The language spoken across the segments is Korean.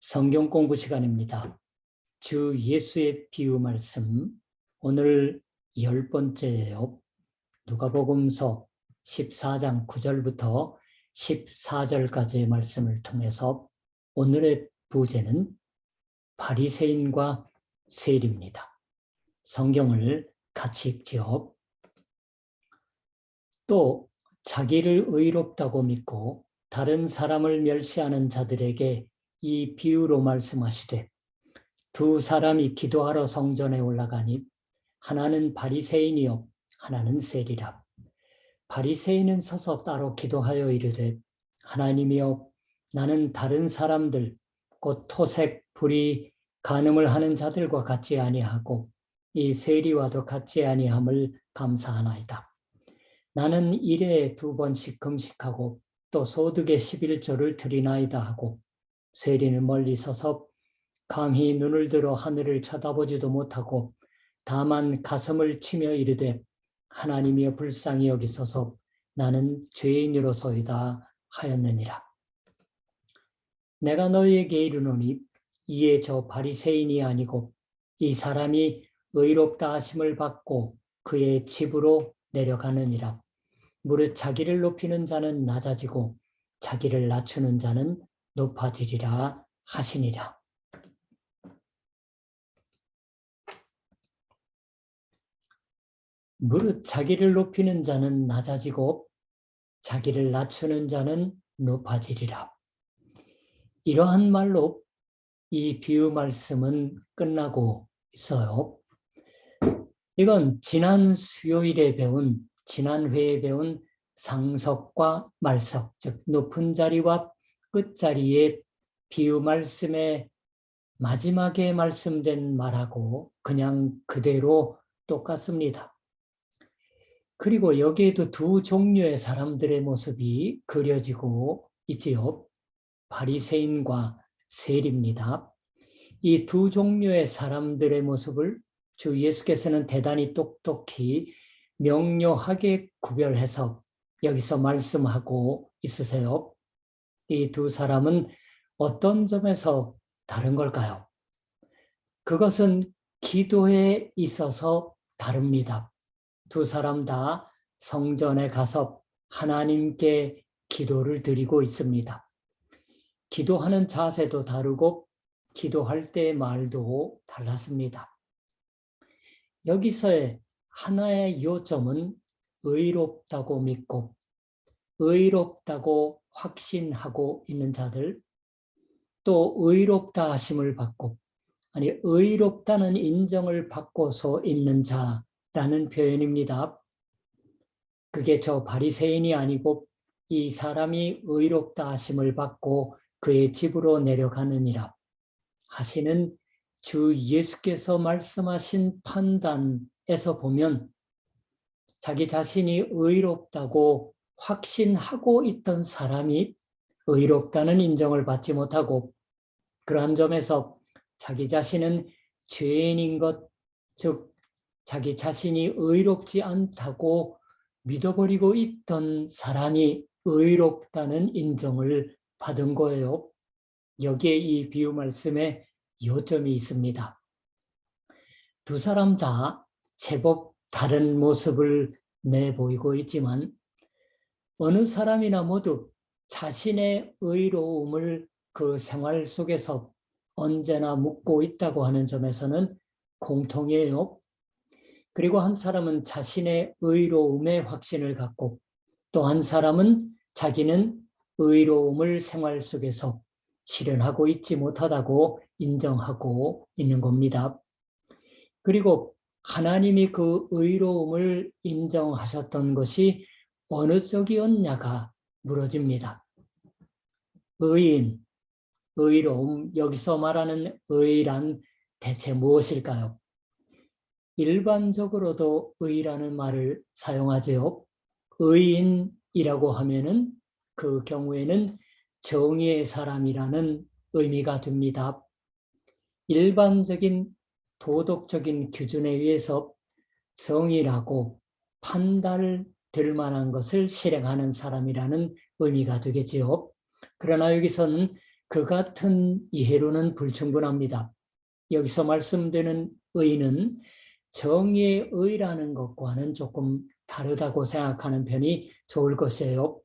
성경 공부 시간입니다. 주 예수의 비유 말씀, 오늘 10번째예요. 누가복음서 14장 9절부터 14절까지의 말씀을 통해서 오늘의 부제는 바리새인과 세리입니다. 성경을 같이 읽지요. 또 자기를 의롭다고 믿고 다른 사람을 멸시하는 자들에게 이 비유로 말씀하시되, 두 사람이 기도하러 성전에 올라가니 하나는 바리새인이요 하나는 세리라. 바리새인은 서서 따로 기도하여 이르되, 하나님이여, 나는 다른 사람들 곧 토색, 불의, 간음을 하는 자들과 같지 아니하고 이 세리와도 같지 아니함을 감사하나이다. 나는 일에 2번씩 금식하고 또 소득의 11조를 드리나이다 하고, 세리는 멀리 서서 감히 눈을 들어 하늘을 쳐다보지도 못하고 다만 가슴을 치며 이르되, 하나님이여 불쌍히 여기소서, 나는 죄인으로소이다 하였느니라. 내가 너희에게 이르노니 이에 저 바리새인이 아니고 이 사람이 의롭다 하심을 받고 그의 집으로 내려가느니라. 무릇 자기를 높이는 자는 낮아지고 자기를 낮추는 자는 높아지리라 하시니라. 무릇 자기를 높이는 자는 낮아지고 자기를 낮추는 자는 높아지리라. 이러한 말로 이 비유 말씀은 끝나고 있어요. 이건 지난 회에 배운 상석과 말석, 즉 높은 자리와 끝자리의 비유 말씀의 마지막에 말씀된 말하고 그냥 그대로 똑같습니다. 그리고 여기에도 두 종류의 사람들의 모습이 그려지고 있지요. 바리새인과 세리입니다. 이 두 종류의 사람들의 모습을 주 예수께서는 대단히 똑똑히 명료하게 구별해서 여기서 말씀하고 있으세요. 이 두 사람은 어떤 점에서 다른 걸까요? 그것은 기도에 있어서 다릅니다. 두 사람 다 성전에 가서 하나님께 기도를 드리고 있습니다. 기도하는 자세도 다르고 기도할 때의 말도 달랐습니다. 여기서의 하나의 요점은 의롭다고 믿고 의롭다고 확신하고 있는 자들, 또 의롭다 하심을 받고, 의롭다는 인정을 받고서 있는 자라는 표현입니다. 그게 저 바리새인이 아니고 이 사람이 의롭다 하심을 받고 그의 집으로 내려가느니라 하시는 주 예수께서 말씀하신 판단에서 보면, 자기 자신이 의롭다고 확신하고 있던 사람이 의롭다는 인정을 받지 못하고, 그러한 점에서 자기 자신은 죄인인 것, 즉 자기 자신이 의롭지 않다고 믿어버리고 있던 사람이 의롭다는 인정을 받은 거예요. 여기에 이 비유 말씀에 요점이 있습니다. 두 사람 다 제법 다른 모습을 내보이고 있지만 어느 사람이나 모두 자신의 의로움을 그 생활 속에서 언제나 묻고 있다고 하는 점에서는 공통이에요. 그리고 한 사람은 자신의 의로움에 확신을 갖고 또 한 사람은 자기는 의로움을 생활 속에서 실현하고 있지 못하다고 인정하고 있는 겁니다. 그리고 하나님이 그 의로움을 인정하셨던 것이 어느 쪽이었냐가 물어집니다. 의인, 의로움, 여기서 말하는 의란 대체 무엇일까요? 일반적으로도 의라는 말을 사용하죠. 의인이라고 하면은 그 경우에는 정의의 사람이라는 의미가 됩니다. 일반적인 도덕적인 기준에 의해서 정의라고 판단될 만한 것을 실행하는 사람이라는 의미가 되겠지요. 그러나 여기서는 그 같은 이해로는 불충분합니다. 여기서 말씀되는 의는 정의의 의라는 것과는 조금 다르다고 생각하는 편이 좋을 것이에요.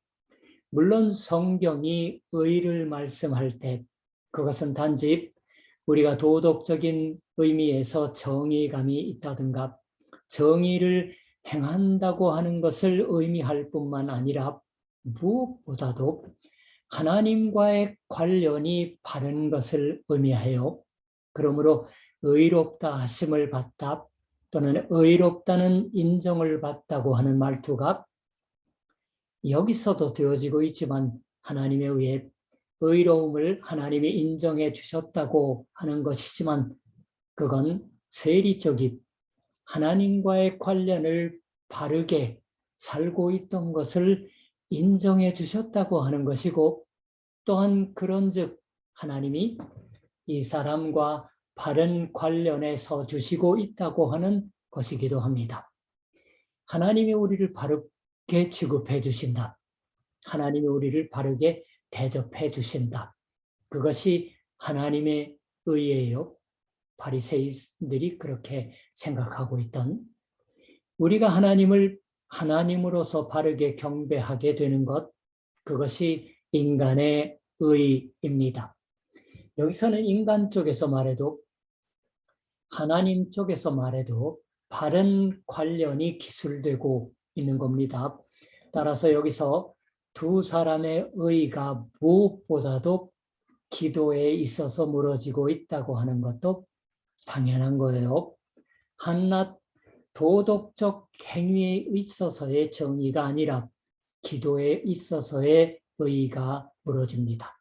물론 성경이 의를 말씀할 때 그것은 단지 우리가 도덕적인 의미에서 정의감이 있다든가 정의를 행한다고 하는 것을 의미할 뿐만 아니라 무엇보다도 하나님과의 관련이 바른 것을 의미해요. 그러므로 의롭다 하심을 받다 또는 의롭다는 인정을 받다고 하는 말투가 여기서도 되어지고 있지만 하나님에 의해 의로움을 하나님이 인정해 주셨다고 하는 것이지만 그건 세리적인 하나님과의 관련을 바르게 살고 있던 것을 인정해 주셨다고 하는 것이고 또한 그런즉 하나님이 이 사람과 바른 관련에 서 주시고 있다고 하는 것이기도 합니다. 하나님이 우리를 바르게 취급해 주신다. 하나님이 우리를 바르게 대접해 주신다. 그것이 하나님의 의예요. 바리새인들이 그렇게 생각하고 있던 우리가 하나님을 하나님으로서 바르게 경배하게 되는 것, 그것이 인간의 의입니다. 여기서는 인간 쪽에서 말해도 하나님 쪽에서 말해도 바른 관련이 기술되고 있는 겁니다. 따라서 여기서 두 사람의 의가 무엇보다도 기도에 있어서 무너지고 있다고 하는 것도 당연한 거예요. 한낱 도덕적 행위에 있어서의 정의가 아니라 기도에 있어서의 의가 무너집니다.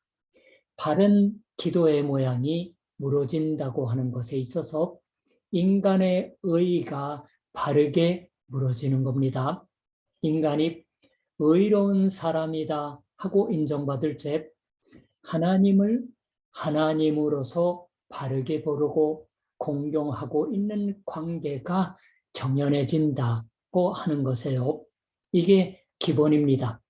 바른 기도의 모양이 무너진다고 하는 것에 있어서 인간의 의가 바르게 무너지는 겁니다. 인간이 의로운 사람이다 하고 인정받을 때 하나님을 하나님으로서 바르게 부르고 공경하고 있는 관계가 정연해진다고 하는 것이에요. 이게 기본입니다.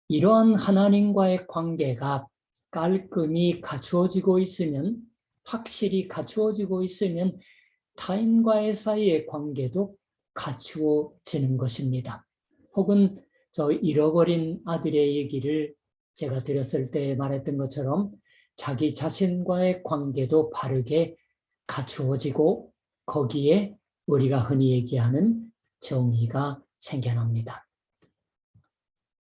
이러한 하나님과의 관계가 깔끔히 갖추어지고 있으면, 확실히 갖추어지고 있으면 타인과의 사이의 관계도 갖추어지는 것입니다. 혹은 저 잃어버린 아들의 얘기를 제가 드렸을 때 말했던 것처럼 자기 자신과의 관계도 바르게 갖추어지고 거기에 우리가 흔히 얘기하는 정의가 생겨납니다.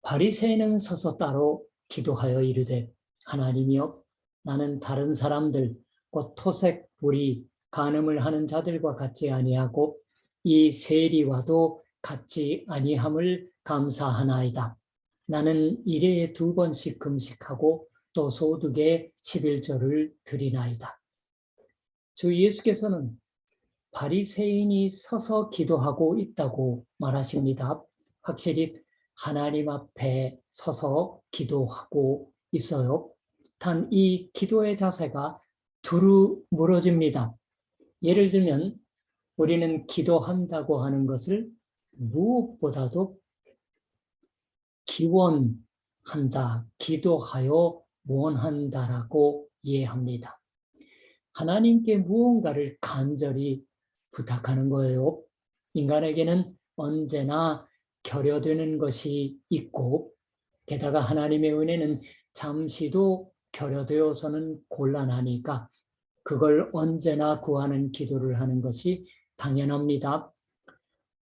바리새인은 서서 따로 기도하여 이르되 하나님이여 나는 다른 사람들 곧 토색, 불의, 간음을 하는 자들과 같지 아니하고 이 세리와도 같지 아니함을 감사하나이다. 나는 일회에 2번씩 금식하고 또 소득에 11조를 드리나이다. 주 예수께서는 바리새인이 서서 기도하고 있다고 말하십니다. 확실히 하나님 앞에 서서 기도하고 있어요. 단 이 기도의 자세가 두루 무너집니다. 예를 들면 우리는 기도한다고 하는 것을 무엇보다도 기원한다, 기도하여 원한다라고 이해합니다. 하나님께 무언가를 간절히 부탁하는 거예요. 인간에게는 언제나 결여되는 것이 있고 게다가 하나님의 은혜는 잠시도 결여되어서는 곤란하니까 그걸 언제나 구하는 기도를 하는 것이 당연합니다.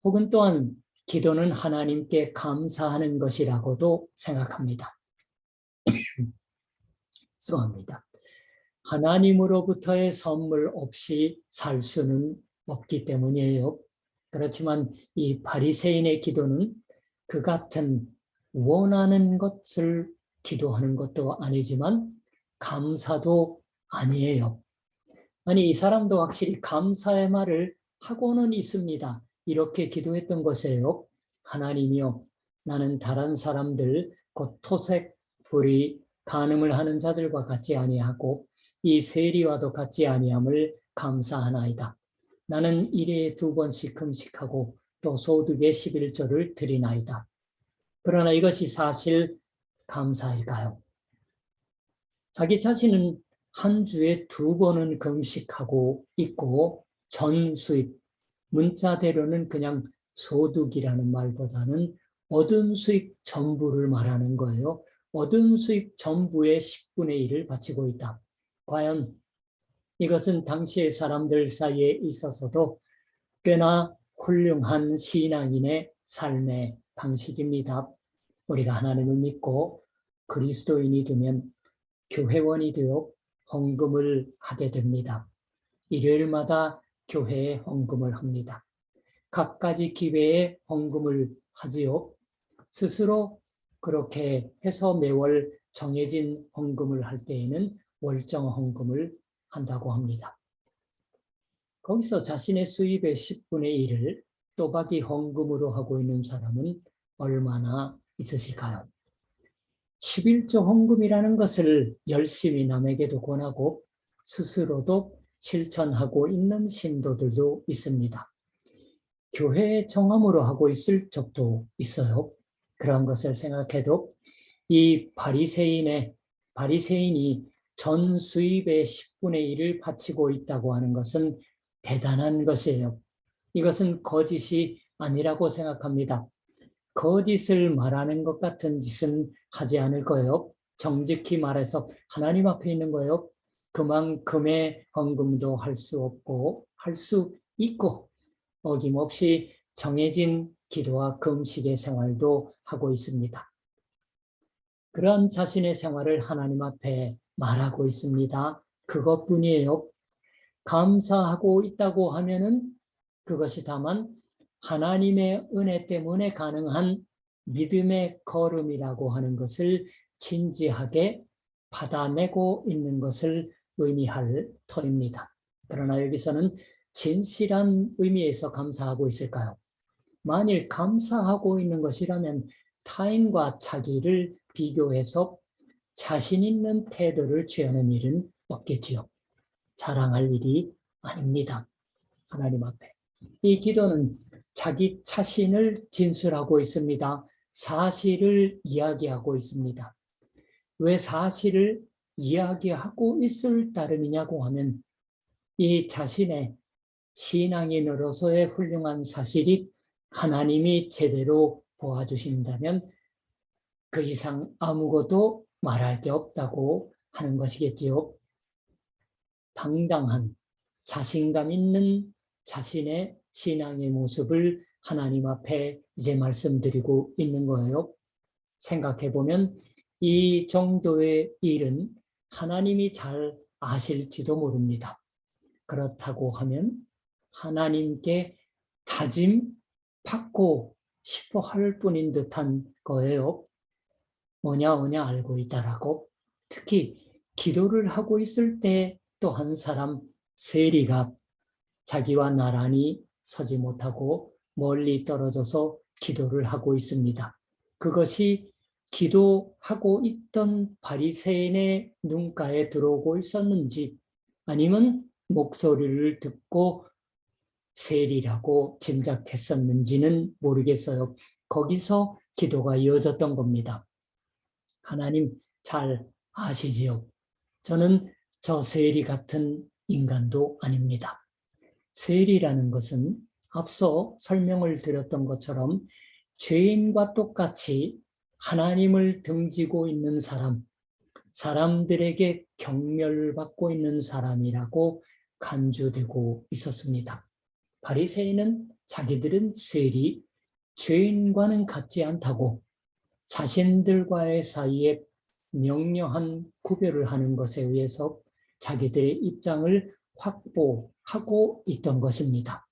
혹은 또한 기도는 하나님께 감사하는 것이라고도 생각합니다. 수고합니다. 하나님으로부터의 선물 없이 살 수는 없기 때문이에요. 그렇지만 이 바리새인의 기도는 그 같은 원하는 것을 기도하는 것도 아니지만 감사도 아니에요. 아니 이 사람도 확실히 감사의 말을 하고는 있습니다. 이렇게 기도했던 것이에요. 하나님이여 나는 다른 사람들 곧 토색, 불의, 간음을 하는 자들과 같지 아니하고 이 세리와도 같지 아니함을 감사하나이다. 나는 일회에 2번씩 금식하고 또 소득의 11조를 드리나이다. 그러나 이것이 사실 감사일까요? 자기 자신은 한 주에 2번은 금식하고 있고 전수입, 문자대로는 그냥 소득이라는 말보다는 얻은 수입 전부를 말하는 거예요. 얻은 수입 전부의 10분의 1을 바치고 있다. 과연 이것은 당시의 사람들 사이에 있어서도 꽤나 훌륭한 신앙인의 삶의 방식입니다. 우리가 하나님을 믿고 그리스도인이 되면 교회원이 되어 헌금을 하게 됩니다. 일요일마다 교회에 헌금을 합니다. 갖가지 기회에 헌금을 하지요. 스스로 그렇게 해서 매월 정해진 헌금을 할 때에는 월정 헌금을 한다고 합니다. 거기서 자신의 수입의 10분의 1을 또박이 헌금으로 하고 있는 사람은 얼마나 있으실까요? 11조 헌금이라는 것을 열심히 남에게도 권하고 스스로도 실천하고 있는 신도들도 있습니다. 교회 정함으로 하고 있을 적도 있어요. 그런 것을 생각해도 이 바리새인이 전 수입의 10분의 1을 바치고 있다고 하는 것은 대단한 것이에요. 이것은 거짓이 아니라고 생각합니다. 거짓을 말하는 것 같은 짓은 하지 않을 거예요. 정직히 말해서 하나님 앞에 있는 거예요. 그만큼의 헌금도 할 수 없고 할 수 있고 어김없이 정해진 기도와 금식의 생활도 하고 있습니다. 그런 자신의 생활을 하나님 앞에 말하고 있습니다. 그것뿐이에요. 감사하고 있다고 하면은 그것이 다만 하나님의 은혜 때문에 가능한 믿음의 걸음이라고 하는 것을 진지하게 받아내고 있는 것을 의미할 터입니다. 그러나 여기서는 진실한 의미에서 감사하고 있을까요? 만일 감사하고 있는 것이라면 타인과 자기를 비교해서 자신 있는 태도를 취하는 일은 없겠지요. 자랑할 일이 아닙니다. 하나님 앞에. 이 기도는 자기 자신을 진술하고 있습니다. 사실을 이야기하고 있습니다. 왜 사실을 이야기하고 있을 따름이냐고 하면 이 자신의 신앙인으로서의 훌륭한 사실이 하나님이 제대로 보아주신다면 그 이상 아무것도 말할 게 없다고 하는 것이겠지요. 당당한 자신감 있는 자신의 신앙의 모습을 하나님 앞에 이제 말씀드리고 있는 거예요. 생각해보면 이 정도의 일은 하나님이 잘 아실지도 모릅니다. 그렇다고 하면 하나님께 다짐 받고 싶어 할 뿐인 듯한 거예요. 뭐냐 알고 있다라고. 특히 기도를 하고 있을 때 또 한 사람 세리가 자기와 나란히 서지 못하고 멀리 떨어져서 기도를 하고 있습니다. 그것이 기도하고 있던 바리새인의 눈가에 들어오고 있었는지 아니면 목소리를 듣고 세리라고 짐작했었는지는 모르겠어요. 거기서 기도가 이어졌던 겁니다. 하나님 잘 아시지요? 저는 저 세리 같은 인간도 아닙니다. 세리라는 것은 앞서 설명을 드렸던 것처럼 죄인과 똑같이 하나님을 등지고 있는 사람, 사람들에게 경멸받고 있는 사람이라고 간주되고 있었습니다. 바리새인은 자기들은 세리, 죄인과는 같지 않다고 자신들과의 사이에 명료한 구별을 하는 것에 의해서 자기들의 입장을 확보하고 있던 것입니다.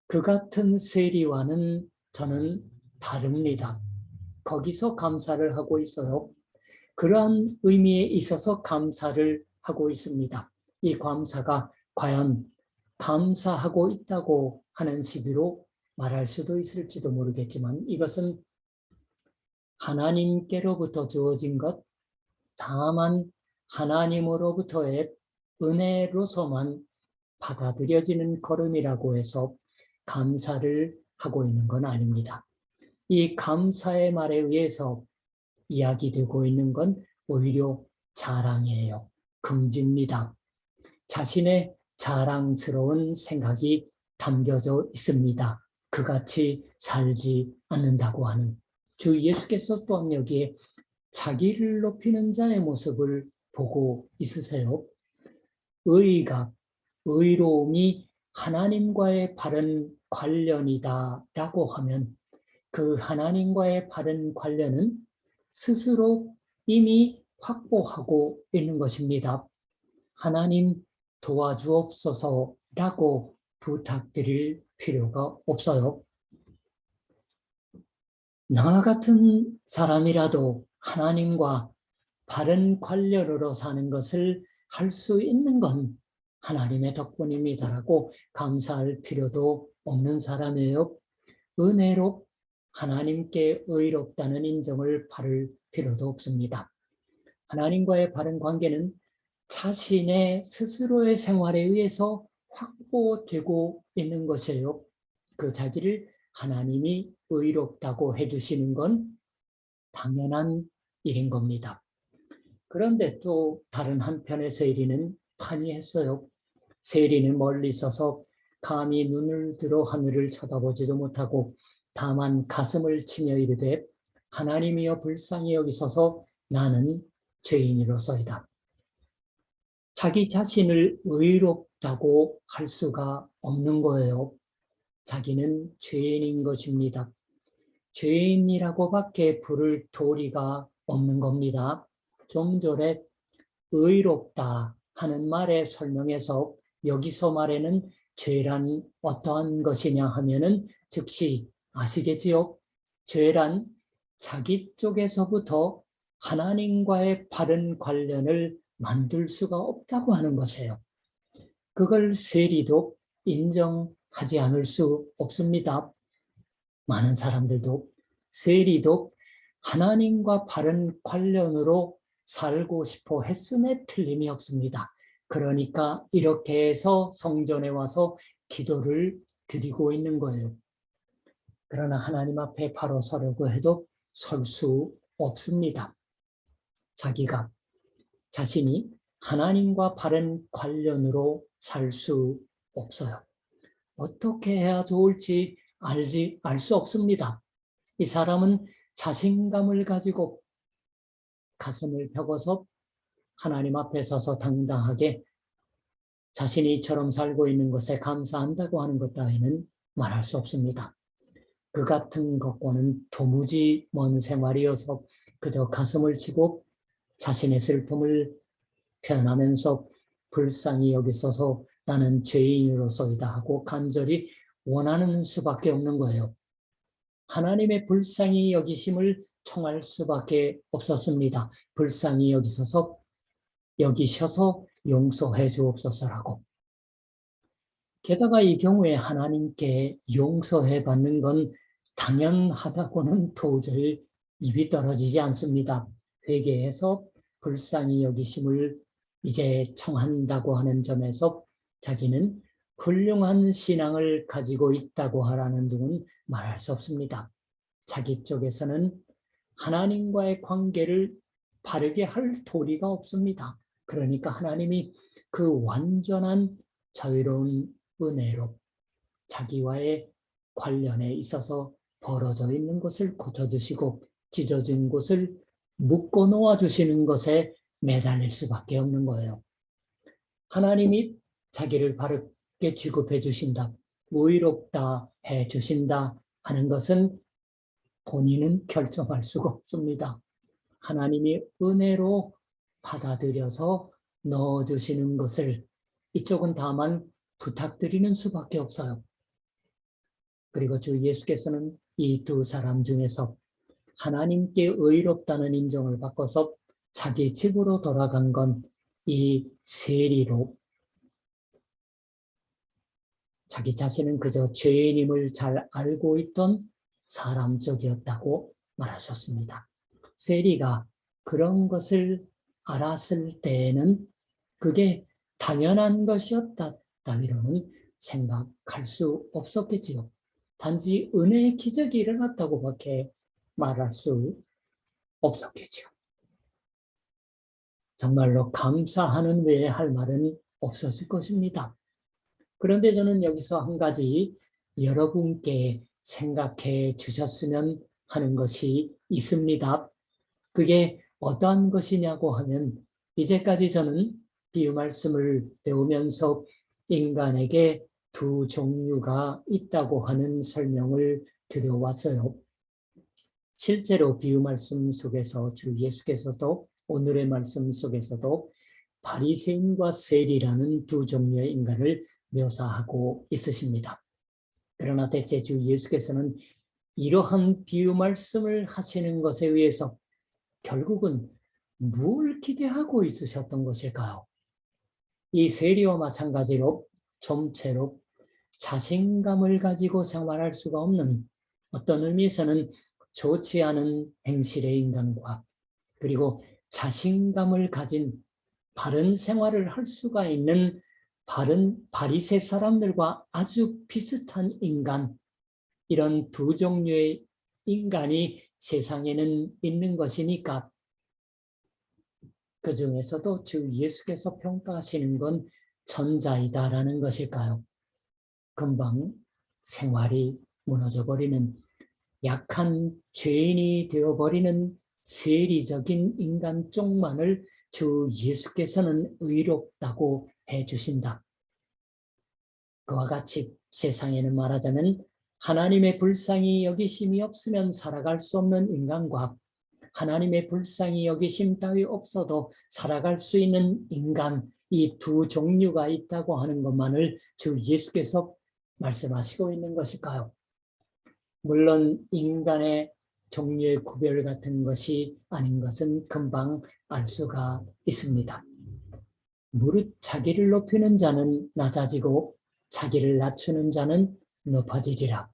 그 같은 세리와는 저는 다릅니다. 거기서 감사를 하고 있어요. 그러한 의미에 있어서 감사를 하고 있습니다. 이 감사가 과연 감사하고 있다고 하는 식으로 말할 수도 있을지도 모르겠지만 이것은 하나님께로부터 주어진 것, 다만 하나님으로부터의 은혜로서만 받아들여지는 걸음이라고 해서 감사를 하고 있는 건 아닙니다. 이 감사의 말에 의해서 이야기되고 있는 건 오히려 자랑이에요. 긍지입니다. 자신의 자랑스러운 생각이 담겨져 있습니다. 그같이 살지 않는다고 하는 주 예수께서 또한 여기에 자기를 높이는 자의 모습을 보고 있으세요. 의가, 의로움이 하나님과의 바른 관련이다라고 하면 그 하나님과의 바른 관련은 스스로 이미 확보하고 있는 것입니다. 하나님 도와주옵소서라고 부탁드릴 필요가 없어요. 나 같은 사람이라도 하나님과 바른 관련으로 사는 것을 할 수 있는 건 하나님의 덕분입니다라고 감사할 필요도 없는 사람이에요. 은혜로 하나님께 의롭다는 인정을 받을 필요도 없습니다. 하나님과의 바른 관계는 자신의 스스로의 생활에 의해서 확보되고 있는 것이에요. 그 자기를 하나님이 의롭다고 해주시는 건 당연한 일인 겁니다. 그런데 또 다른 한편의 세리는 판이했어요. 세리는 멀리 있어서 감히 눈을 들어 하늘을 쳐다보지도 못하고 다만 가슴을 치며 이르되 하나님이여 불쌍히 여기소서 나는 죄인이로소이다. 자기 자신을 의롭다고 할 수가 없는 거예요. 자기는 죄인인 것입니다. 죄인이라고밖에 부를 도리가 없는 겁니다. 좀 전에 의롭다 하는 말의 설명에서 여기서 말하는 죄란 어떠한 것이냐 하면은 즉시 아시겠지요? 죄란 자기 쪽에서부터 하나님과의 바른 관련을 만들 수가 없다고 하는 것이에요. 그걸 세리도 인정하지 않을 수 없습니다. 많은 사람들도 세리도 하나님과 바른 관련으로 살고 싶어 했음에 틀림이 없습니다. 그러니까 이렇게 해서 성전에 와서 기도를 드리고 있는 거예요. 그러나 하나님 앞에 바로 서려고 해도 설 수 없습니다. 자신이 하나님과 바른 관련으로 살 수 없어요. 어떻게 해야 좋을지 알 수 없습니다. 이 사람은 자신감을 가지고 가슴을 펴고서 하나님 앞에 서서 당당하게 자신이 이처럼 살고 있는 것에 감사한다고 하는 것 따위는 말할 수 없습니다. 그 같은 것과는 도무지 먼 생활이어서 그저 가슴을 치고 자신의 슬픔을 표현하면서 불쌍히 여기소서 나는 죄인으로소이다 하고 간절히 원하는 수밖에 없는 거예요. 하나님의 불쌍히 여기심을 청할 수밖에 없었습니다. 불쌍히 여기셔서 용서해 주옵소서라고. 게다가 이 경우에 하나님께 용서해 받는 건 당연하다고는 도저히 입이 떨어지지 않습니다. 회개해서 불쌍히 여기심을 이제 청한다고 하는 점에서 자기는 훌륭한 신앙을 가지고 있다고 하라는 등은 말할 수 없습니다. 자기 쪽에서는 하나님과의 관계를 바르게 할 도리가 없습니다. 그러니까 하나님이 그 완전한 자유로운 은혜로 자기와의 관련에 있어서 벌어져 있는 것을 고쳐주시고 찢어진 곳을 묶어 놓아주시는 것에 매달릴 수밖에 없는 거예요. 하나님이 자기를 바르게 취급해 주신다, 의롭다 해 주신다 하는 것은 본인은 결정할 수가 없습니다. 하나님이 은혜로 받아들여서 넣어주시는 것을 이쪽은 다만 부탁드리는 수밖에 없어요. 그리고 주 예수께서는 이 두 사람 중에서 하나님께 의롭다는 인정을 받고서 자기 집으로 돌아간 건 이 세리로 자기 자신은 그저 죄인임을 잘 알고 있던 사람 쪽이었다고 말하셨습니다. 세리가 그런 것을 알았을 때에는 그게 당연한 것이었다 따위로는 생각할 수 없었겠지요. 단지 은혜의 기적이 일어났다고밖에 말할 수 없었겠죠. 정말로 감사하는 외에 할 말은 없었을 것입니다. 그런데 저는 여기서 한 가지 여러분께 생각해 주셨으면 하는 것이 있습니다. 그게 어떠한 것이냐고 하면 이제까지 저는 비유 말씀을 배우면서 인간에게 두 종류가 있다고 하는 설명을 드려왔어요. 실제로 비유 말씀 속에서 주 예수께서도 오늘의 말씀 속에서도 바리새인과 세리라는 두 종류의 인간을 묘사하고 있으십니다. 그러나 대체 주 예수께서는 이러한 비유 말씀을 하시는 것에 의해서 결국은 뭘 기대하고 있으셨던 것일까요? 이 세리와 마찬가지로 좀처럼 자신감을 가지고 생활할 수가 없는 어떤 의미에서는 좋지 않은 행실의 인간과 그리고 자신감을 가진 바른 생활을 할 수가 있는 바른 바리새 사람들과 아주 비슷한 인간, 이런 두 종류의 인간이 세상에는 있는 것이니까 그 중에서도 주 예수께서 평가하시는 건 전자이다라는 것일까요? 금방 생활이 무너져버리는 약한 죄인이 되어버리는 세리적인 인간 쪽만을 주 예수께서는 의롭다고 해주신다. 그와 같이 세상에는 말하자면 하나님의 불쌍히 여기심이 없으면 살아갈 수 없는 인간과 하나님의 불쌍히 여기심 따위 없어도 살아갈 수 있는 인간, 이 두 종류가 있다고 하는 것만을 주 예수께서 말씀하시고 있는 것일까요? 물론 인간의 종류의 구별 같은 것이 아닌 것은 금방 알 수가 있습니다. 무릇 자기를 높이는 자는 낮아지고 자기를 낮추는 자는 높아지리라.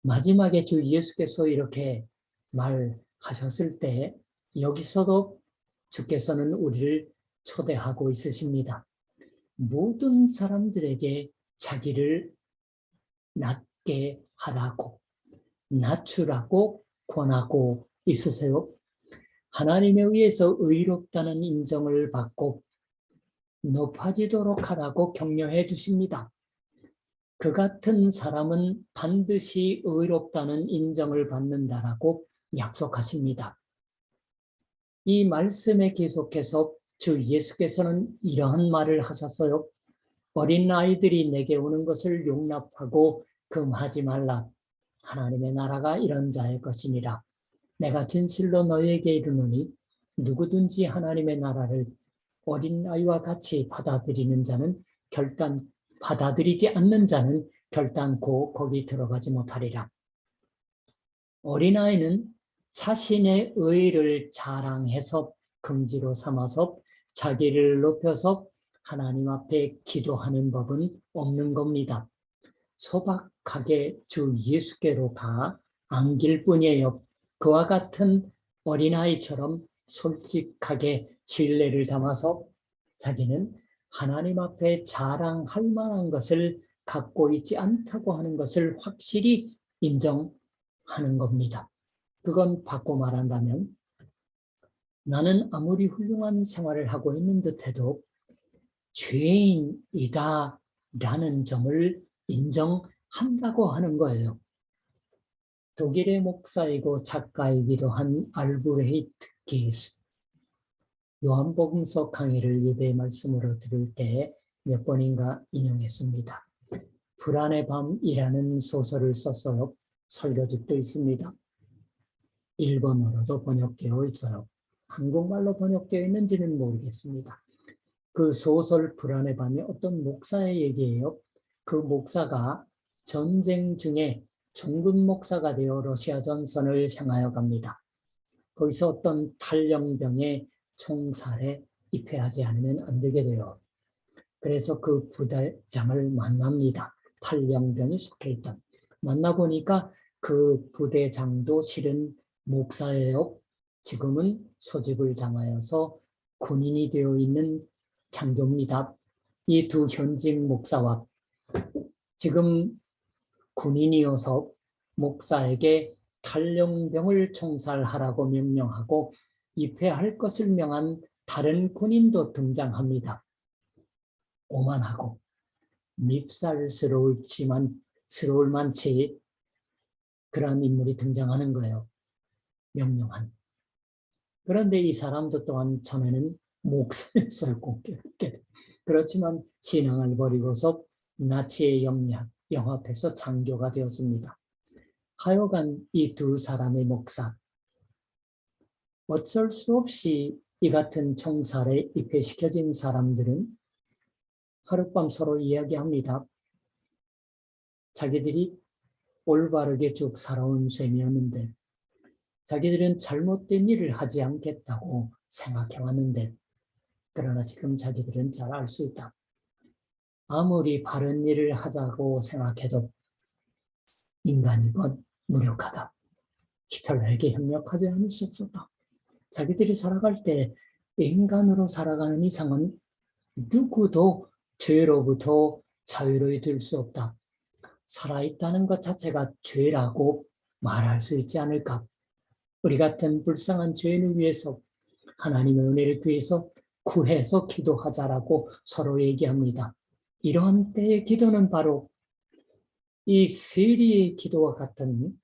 마지막에 주 예수께서 이렇게 말하셨을 때 여기서도 주께서는 우리를 초대하고 있으십니다. 모든 사람들에게 자기를 낮게 하라고, 낮추라고 권하고 있으세요. 하나님에 의해서 의롭다는 인정을 받고 높아지도록 하라고 격려해 주십니다. 그 같은 사람은 반드시 의롭다는 인정을 받는다라고 약속하십니다. 이 말씀에 계속해서 주 예수께서는 이러한 말을 하셨어요. 어린 아이들이 내게 오는 것을 용납하고 금하지 말라. 하나님의 나라가 이런 자의 것이니라. 내가 진실로 너희에게 이르노니 누구든지 하나님의 나라를 어린아이와 같이 받아들이는 자는 결단, 받아들이지 않는 자는 결단코 거기 들어가지 못하리라. 어린아이는 자신의 의를 자랑해서 금지로 삼아서 자기를 높여서 하나님 앞에 기도하는 법은 없는 겁니다. 소박하게 주 예수께로 가 안길 뿐이에요. 그와 같은 어린아이처럼 솔직하게 신뢰를 담아서 자기는 하나님 앞에 자랑할 만한 것을 갖고 있지 않다고 하는 것을 확실히 인정하는 겁니다. 그건 바꿔 말한다면 나는 아무리 훌륭한 생활을 하고 있는 듯해도 죄인이다 라는 점을 인정한다고 하는 거예요. 독일의 목사이고 작가이기도 한 알브레히트 게스, 요한복음서 강의를 예배 말씀으로 들을 때 몇 번인가 인용했습니다. 불안의 밤이라는 소설을 썼어요. 설교집도 있습니다. 일본어로도 번역되어 있어요. 한국말로 번역되어 있는지는 모르겠습니다. 그 소설 불안의 밤이 어떤 목사의 얘기예요. 그 목사가 전쟁 중에 종군 목사가 되어 러시아 전선을 향하여 갑니다. 거기서 어떤 탈영병의 총살에 입회하지 않으면 안 되게 돼요. 그래서 그 부대장을 만납니다. 탈영병이 속해 있던. 만나보니까 그 부대장도 실은 목사예요. 지금은 소집을 당하여서 군인이 되어 있는 장교입니다. 이 두 현직 목사와 지금 군인이어서 목사에게 탈영병을 총살하라고 명령하고 입회할 것을 명한 다른 군인도 등장합니다. 오만하고 스러울 만치 그러한 인물이 등장하는 거예요. 명령한. 그런데 이 사람도 또한 전에는 목숨을 꼽게 그렇지만 신앙을 버리고서 나치의 영합해서 장교가 되었습니다. 하여간 이 두 사람의 목사, 어쩔 수 없이 이 같은 총살에 입회시켜진 사람들은 하룻밤 서로 이야기합니다. 자기들이 올바르게 쭉 살아온 셈이었는데 자기들은 잘못된 일을 하지 않겠다고 생각해왔는데 그러나 지금 자기들은 잘 알 수 있다. 아무리 바른 일을 하자고 생각해도 인간이 무력하다. 히틀러에게 협력하지 않을 수 없었다. 자기들이 살아갈 때 인간으로 살아가는 이상은 누구도 죄로부터 자유로이 될 수 없다. 살아있다는 것 자체가 죄라고 말할 수 있지 않을까. 우리 같은 불쌍한 죄인을 위해서 하나님의 은혜를 구해서 구해서 기도하자라고 서로 얘기합니다. 이러한 때의 기도는 바로 이 세리의 기도와 같은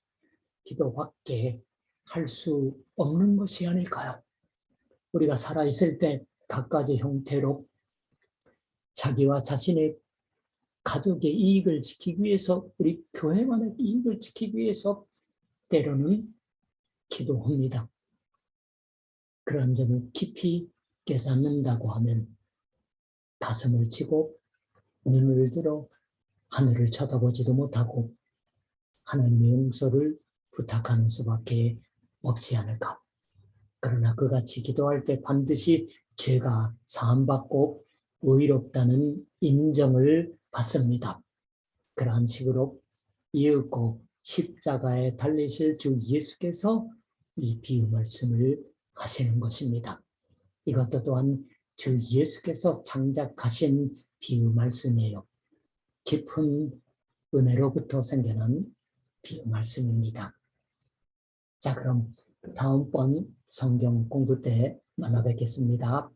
기도밖에 할 수 없는 것이 아닐까요? 우리가 살아있을 때 갖가지 형태로 자기와 자신의 가족의 이익을 지키기 위해서 우리 교회만의 이익을 지키기 위해서 때로는 기도합니다. 그런 점을 깊이 깨닫는다고 하면 가슴을 치고 눈을 들어 하늘을 쳐다보지도 못하고 하나님의 용서를 부탁하는 수밖에 없지 않을까. 그러나 그같이 기도할 때 반드시 죄가 사함받고 의롭다는 인정을 받습니다. 그러한 식으로 이윽고 십자가에 달리실 주 예수께서 이 비유 말씀을 하시는 것입니다. 이것도 또한 주 예수께서 창작하신 비유 말씀이에요. 깊은 은혜로부터 생겨난 비유 말씀입니다. 자, 그럼 다음번 성경 공부 때 만나 뵙겠습니다.